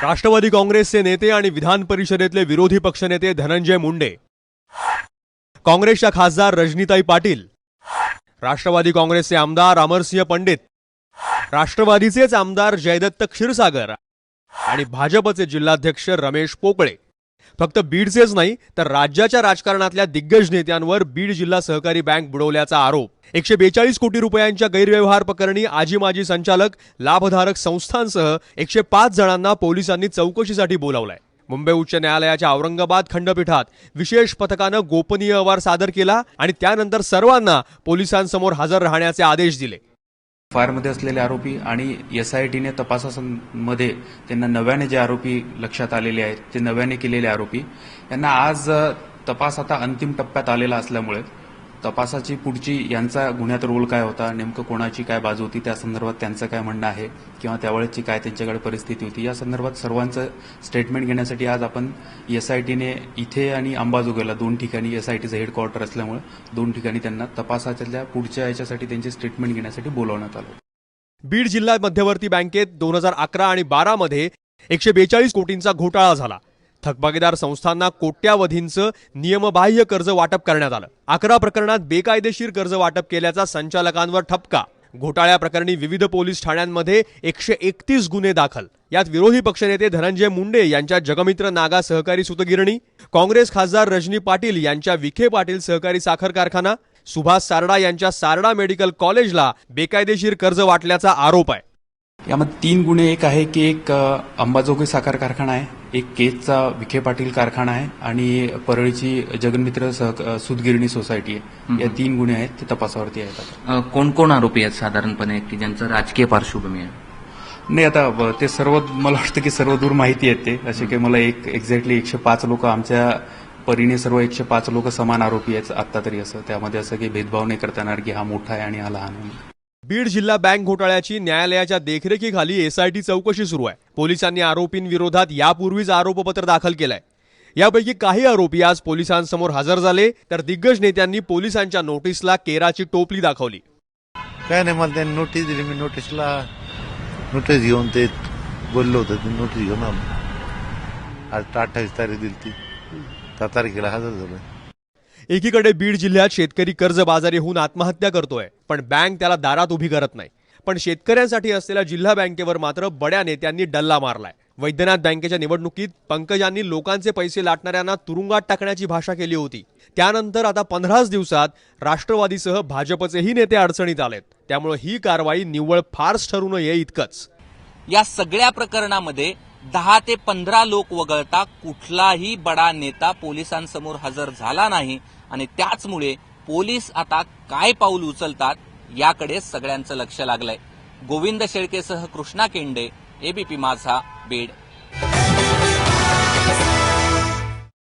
राष्ट्रवादी काँग्रेसचे नेते आणि विधान परिषदेतले विरोधी पक्षनेते धनंजय मुंडे, काँग्रेसच्या खासदार रजनीताई पाटील, राष्ट्रवादी काँग्रेसचे आमदार अमरसिंह पंडित, राष्ट्रवादीचेच आमदार जयदत्त क्षीरसागर आणि भाजपचे जिल्हाध्यक्ष रमेश पोकळे फक्त बीडचेच नाही तर राज्याच्या राजकारणातल्या दिग्गज नेत्यांवर बीड जिल्हा सहकारी बँक बुडवल्याचा आरोप 142 कोटी रुपयांच्या गैरव्यवहार प्रकरणी आजी माजी संचालक लाभधारक संस्थांसह 105 जणांना पोलिसांनी चौकशीसाठी बोलावलाय। मुंबई उच्च न्यायालयाच्या औरंगाबाद खंडपीठात विशेष पथकानं गोपनीय अहवाल सादर केला आणि त्यानंतर सर्वांना पोलिसांसमोर हजर राहण्याचे आदेश दिले। फायरमध्ये असलेले आरोपी आणि एसआयटीने तपासामध्ये त्यांना नव्याने जे आरोपी लक्षात आलेले आहेत ते नव्याने केलेले आरोपी यांना आज तपास आता अंतिम टप्प्यात आलेला असल्यामुळे तपासाची पुढची यांचा गुन्ह्यात रोल काय होता, नेमकं कोणाची काय बाजू होती, त्या संदर्भात त्यांचं काय म्हणणं आहे किंवा त्यावेळेची काय त्यांच्याकडे परिस्थिती होती या संदर्भात सर्वांचं स्टेटमेंट घेण्यासाठी आज आपण एसआयटीने इथे आणि अंबाजोगाईला 2 ठिकाणी एसआयटीचं हेडक्वार्टर असल्यामुळे 2 ठिकाणी त्यांना तपासाच्या पुढच्या याच्यासाठी त्यांचे स्टेटमेंट घेण्यासाठी बोलावण्यात आलं। बीड जिल्हा मध्यवर्ती बँकेत 2011 आणि 12 मध्ये 142 कोटींचा घोटाळा झाला। थकबाकीदार संस्थांना कोट्यावधींचं नियमबाह्य कर्ज वाटप करण्यात आलं। 11 प्रकरणात बेकायदेशीर कर्ज वाटप केल्याचा संचालकांवर ठपका। घोटाळ्या प्रकरणी विविध पोलीस ठाण्यांमध्ये 131 गुन्हे दाखल। यात विरोधी पक्षनेते धनंजय मुंडे यांच्या जगमित्र नागा सहकारी सूतगिरणी, काँग्रेस खासदार रजनी पाटील यांच्या विखे पाटील सहकारी साखर कारखाना, सुभाष सारडा यांच्या सारडा मेडिकल कॉलेजला बेकायदेशीर कर्ज वाटल्याचा आरोप आहे। यामध्ये 3 गुन्हे एक आहे की एक अंबाजोगाई साखर कारखाना आहे, एक केजचा विखे पाटील कारखाना आहे आणि परळीची जगन्मित्र सूतगिरणी सोसायटी आहे। या 3 गुन्हे आहेत ते तपासावरती आहेत। कोण कोण आरोपी आहेत साधारणपणे की ज्यांचं राजकीय पार्श्वभूमी आहे? नाही, आता ते सर्व मला वाटतं की सर्व दूर माहिती आहेत ते असे की मला एक्झॅक्टली 105 लोक आमच्या परीने सर्व 105 लोक समान आरोपी आहेत आता तरी, असं त्यामध्ये असं की भेदभाव नाही करता येणार की हा मोठा आहे आणि हा लहान आहे। बीड जिल्हा बँक घोटाळ्याची न्यायालयाच्या देखरेखीखाली एसआयटी चौकशी सुरू आहे। पोलिसांनी आरोपींविरोधात यापूर्वीच आरोपपत्र दाखल केलंय। यापैकी काही आरोपी आज पोलिसांसमोर हजर झाले तर दिग्गज नेत्यांनी पोलिसांच्या नोटीसला केराची टोपली दाखवली। काय नाही, मला त्यांनी नोटीस दिली, मी नोटीस घेऊन ते बोललो होतं, ते नोटीस घेऊन आज 28 तारीख दिली ती 7 तारखेला हजर झालो। एकीकडे बीड जिल्ह्यात शेतकरी कर्जबाजारी होऊन आत्महत्या करतोय पण बँक त्याला दारात उभी करत नाही। पण शेतकऱ्यांसाठी असलेल्या जिल्हा बँकेवर मात्र बड्या नेत्यांनी डल्ला मारलाय। वैद्यनाथ बँकेच्या निवडणुकीत पंकजांनी लोकांचे पैसे लाटणाऱ्यांना तुरुंगात टाकण्याची भाषा केली होती। त्यानंतर आता 15 दिवसात राष्ट्रवादीसह भाजपचेही नेते अडचणीत आलेत। त्यामुळे ही कारवाई निव्वळ फार्स ठरू नये इतकंच। या सगळ्या प्रकरणामध्ये 10 ते 15 लोक वगळता कुठलाही बडा नेता पोलिसांसमोर हजर झाला नाही आणि त्याचमुळे पोलीस आता काय पाऊल उचलतात याकडे सगळ्यांचं लक्ष लागलंय। गोविंद शेळकेसह कृष्णा केंडे, एबीपी माझा, बीड।